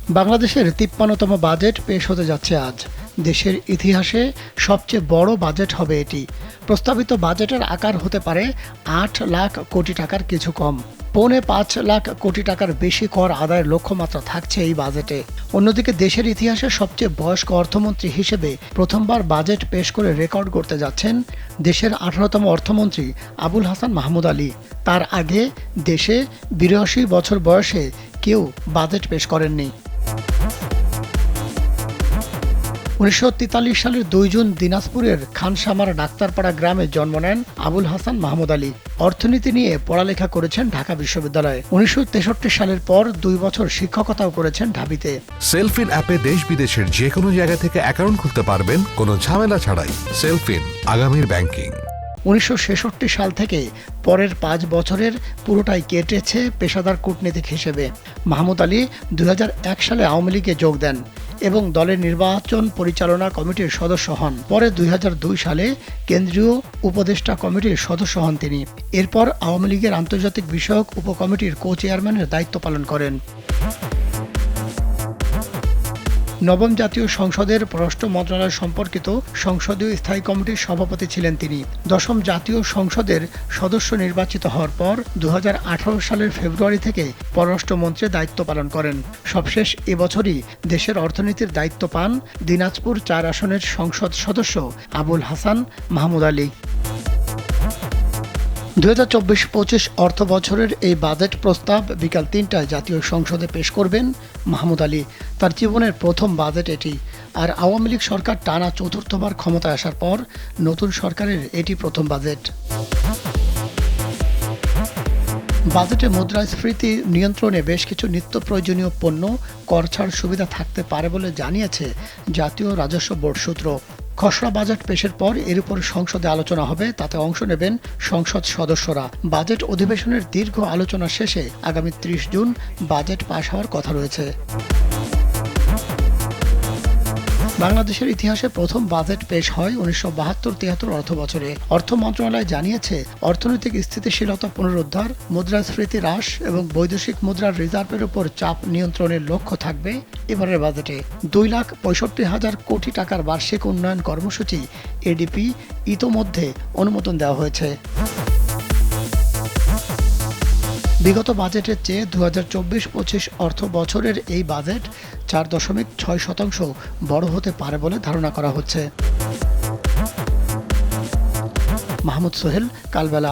বাংলাদেশের ৫৩তম বাজেট পেশ হতে যাচ্ছে আজ। দেশের ইতিহাসে সবচেয়ে বড় বাজেট হবে এটি। প্রস্তাবিত বাজেটের আকার হতে পারে ৮ লাখ কোটি টাকার কিছু কম। ৫.৫ লাখ কোটি টাকার বেশি কর আদায়ের লক্ষ্যমাত্রা থাকছে এই বাজেটে। অন্যদিকে দেশের ইতিহাসে সবচেয়ে বয়স্ক অর্থমন্ত্রী হিসেবে প্রথমবার বাজেট পেশ করে রেকর্ড করতে যাচ্ছেন দেশের ১৮তম অর্থমন্ত্রী আবুল হাসান মাহমুদ আলী। তার আগে দেশে ৮২ বছর বয়সে কেউ বাজেট পেশ করেননি। ১৯৪৩ সালের ২ জুন দিনাজপুরের খানসামার ডাক্তারপাড়া গ্রামে জন্ম নেন আবুল হাসান মাহমুদ আলী। অর্থনীতি নিয়ে পড়ালেখা করেছেন ঢাকা বিশ্ববিদ্যালয়ে। ১৯৬৩ সালের পর ২ বছর শিক্ষকতাও করেছেন ঢাবিতে। সেলফিন অ্যাপে দেশ বিদেশের যে কোনো জায়গা থেকে অ্যাকাউন্ট খুলতে পারবেন কোনো ঝামেলা ছাড়াই। সেলফিন, আগামীর ব্যাংকিং। ১৯৬৬ সাল থেকে পরের ৫ বছরের পুরোটাই কেটেছে পেশাদার কূটনীতিক হিসেবে। মাহমুদ আলী ২০০১ সালে আওয়ামী লীগে যোগ দেন এবং দলের নির্বাচন পরিচালনা কমিটির সদস্য হন। পরে ২০০২ সালে কেন্দ্রীয় উপদেষ্টা কমিটির সদস্য হন তিনি। এরপর আওয়ামী লীগের আন্তর্জাতিক বিষয়ক উপকমিটির কো-চেয়ারম্যানের দায়িত্ব পালন করেন। নবম জাতীয় সংসদের পররাষ্ট্র মন্ত্রণালয় সম্পর্কিত সংসদীয় স্থায়ী কমিটির সভাপতি ছিলেন তিনি। দশম জাতীয় সংসদের সদস্য নির্বাচিত হওয়ার পর ২০১৮ সালের ফেব্রুয়ারি থেকে পররাষ্ট্রমন্ত্রীর দায়িত্ব পালন করেন। সবশেষ এবছরই দেশের অর্থনীতির দায়িত্ব পান দিনাজপুর ৪ আসনের সংসদ সদস্য আবুল হাসান মাহমুদ আলী। ২০২৪-২৫ অর্থ বছরের এই বাজেট প্রস্তাব বিকাল ৩টায় জাতীয় সংসদে পেশ করবেন মাহমুদ আলী। তার জীবনের প্রথম বাজেট এটি। আর আওয়ামী লীগ সরকার টানা চতুর্থবার ক্ষমতায় আসার পর নতুন সরকারের এটি প্রথম বাজেট। বাজেটে মুদ্রাস্ফীতি নিয়ন্ত্রণে বেশ কিছু নিত্য প্রয়োজনীয় পণ্য কর ছাড় সুবিধা থাকতে পারে বলে জানিয়েছে জাতীয় রাজস্ব বোর্ড সূত্র। খসড়া বাজেট পেশের পর এর উপর সংসদে আলোচনা হবে, তাতে অংশ নেবেন সংসদ সদস্যরা। বাজেট অধিবেশনের দীর্ঘ আলোচনা শেষে আগামী ৩০ জুন বাজেট পাশ হওয়ার কথা রয়েছে। বাংলাদেশের ইতিহাসে প্রথম বাজেট পেশ হয় ১৯৭২-৭৩ অর্থ বছরে। অর্থ মন্ত্রণালয় জানিয়েছে, অর্থনৈতিক স্থিতিশীলতা পুনরুদ্ধার, মুদ্রাস্ফীতি হ্রাস এবং বৈদেশিক মুদ্রার রিজার্ভের উপর চাপ নিয়ন্ত্রণের লক্ষ্য থাকবে এবারের বাজেটে। ২,৬৫,০০০ কোটি টাকার বার্ষিক উন্নয়ন কর্মসূচি এডিপি ইতোমধ্যে অনুমোদন দেওয়া হয়েছে। বিগত বাজেটের চেয়ে ২০২৪-২৫ অর্থ বছরের এই বাজেট ৪.৬% বড় হতে পারে বলে ধারণা করা হচ্ছে। মাহমুদ সোহেল, কালবেলা।